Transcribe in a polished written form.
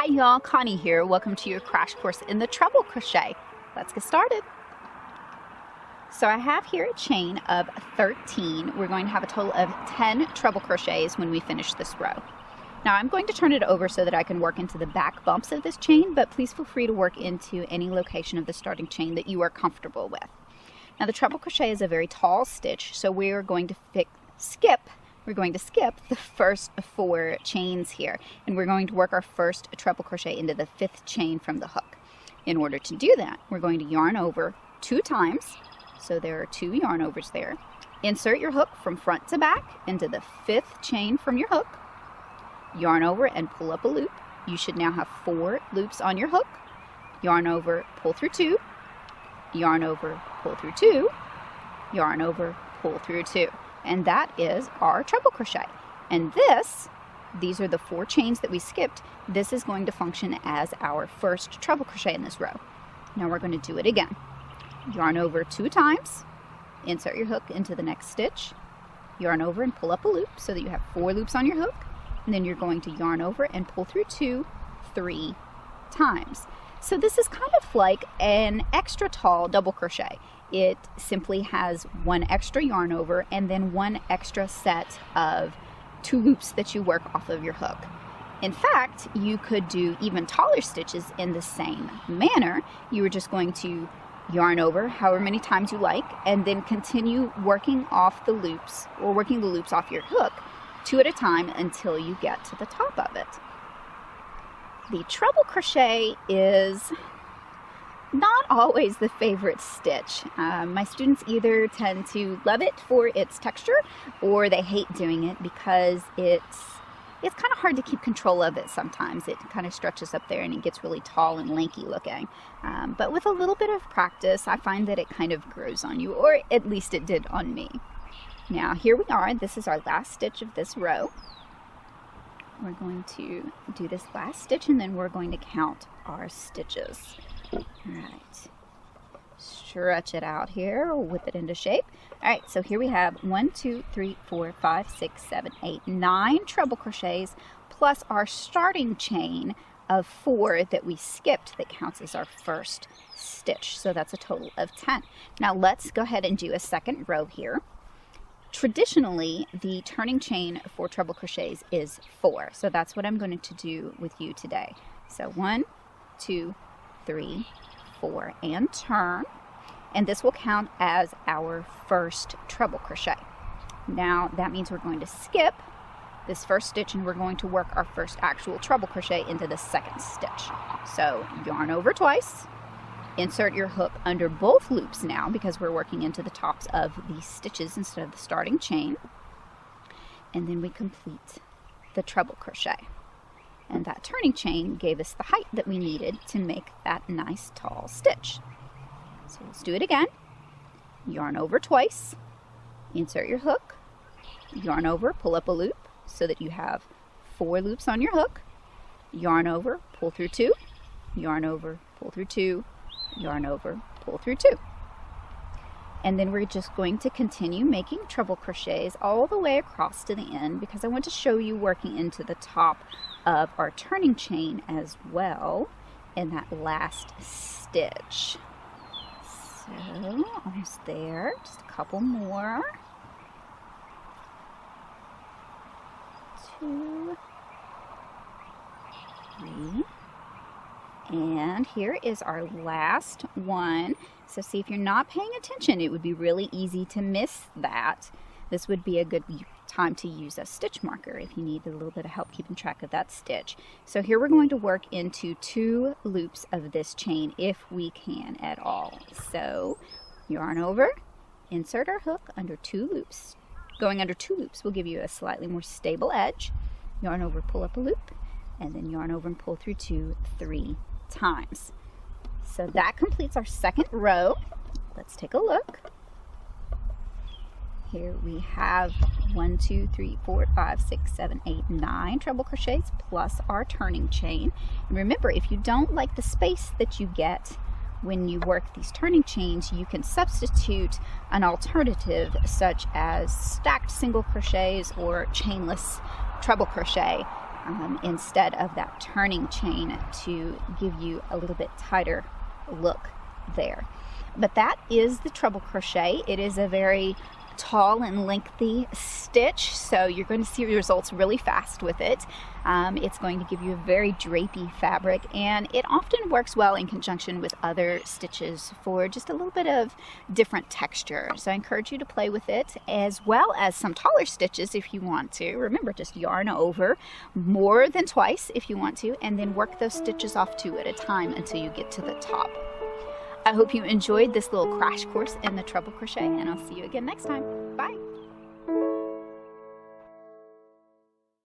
Hi y'all, Connie here. Welcome to your crash course in the treble crochet. Let's get started. So I have here a chain of 13. We're going to have a total of 10 treble crochets when we finish this row. Now I'm going to turn it over so that I can work into the back bumps of this chain, but please feel free to work into any location of the starting chain that you are comfortable with. Now the treble crochet is a very tall stitch, so we are going to skip the first 4 chains here, and we're going to work our first treble crochet into the 5th chain from the hook. In order to do that, we're going to yarn over 2 times, so there are 2 yarn overs there. Insert your hook from front to back into the 5th chain from your hook, yarn over and pull up a loop. You should now have 4 loops on your hook. Yarn over, pull through 2, yarn over, pull through 2, yarn over, pull through 2. And that is our treble crochet. And these are the 4 chains that we skipped. This is going to function as our first treble crochet in this row. Now we're going to do it again. Yarn over 2 times, insert your hook into the next stitch, yarn over and pull up a loop so that you have 4 loops on your hook, and then you're going to yarn over and pull through 2 3 times. So this is kind of like an extra tall double crochet. It simply has 1 extra yarn over and then 1 extra set of 2 loops that you work off of your hook. In fact, you could do even taller stitches in the same manner. You were just going to yarn over however many times you like and then continue working off the loops, or working the loops off your hook 2 at a time until you get to the top of it. The treble crochet is not always the favorite stitch. My students either tend to love it for its texture or they hate doing it because it's kind of hard to keep control of it sometimes. It kind of stretches up there and it gets really tall and lanky looking. But with a little bit of practice, I find that it kind of grows on you, or at least it did on me. Now here we are. This is our last stitch of this row. We're going to do this last stitch and then we're going to count our stitches. All right, stretch it out here, whip it into shape. All right, so here we have 1, 2, 3, 4, 5, 6, 7, 8, 9 treble crochets plus our starting chain of 4 that we skipped that counts as our first stitch. So that's a total of 10. Now let's go ahead and do a second row here. Traditionally, the turning chain for treble crochets is 4. So that's what I'm going to do with you today. So 1, 2, 3, 4, and turn. And this will count as our first treble crochet. Now that means we're going to skip this first stitch and we're going to work our first actual treble crochet into the second stitch. So yarn over twice, insert your hook under both loops now because we're working into the tops of these stitches instead of the starting chain, and then we complete the treble crochet. And that turning chain gave us the height that we needed to make that nice tall stitch. So let's do it again. Yarn over twice, insert your hook, yarn over, pull up a loop so that you have 4 loops on your hook, yarn over, pull through 2, yarn over, pull through 2, yarn over, pull through 2. And then we're just going to continue making treble crochets all the way across to the end because I want to show you working into the top of our turning chain as well in that last stitch. So almost there, just a couple more. 2, 3. And here is our last one. So see, if you're not paying attention, it would be really easy to miss that. This would be a good time to use a stitch marker if you need a little bit of help keeping track of that stitch. So here we're going to work into 2 loops of this chain if we can at all. So yarn over, insert our hook under 2 loops. Going under 2 loops will give you a slightly more stable edge. Yarn over, pull up a loop, and then yarn over and pull through 2 3 times. So that completes our second row. Let's take a look. Here we have 1, 2, 3, 4, 5, 6, 7, 8, 9 treble crochets plus our turning chain. And remember, if you don't like the space that you get when you work these turning chains, you can substitute an alternative such as stacked single crochets or chainless treble crochet instead of that turning chain to give you a little bit tighter look there. But that is the treble crochet. It is a very tall and lengthy stitch, so you're going to see results really fast with it. It's going to give you a very drapey fabric, and it often works well in conjunction with other stitches for just a little bit of different texture. So I encourage you to play with it, as well as some taller stitches if you want to. Remember, just yarn over more than twice if you want to, and then work those stitches off two at a time until you get to the top. I hope you enjoyed this little crash course in the treble crochet, and I'll see you again next time. Bye!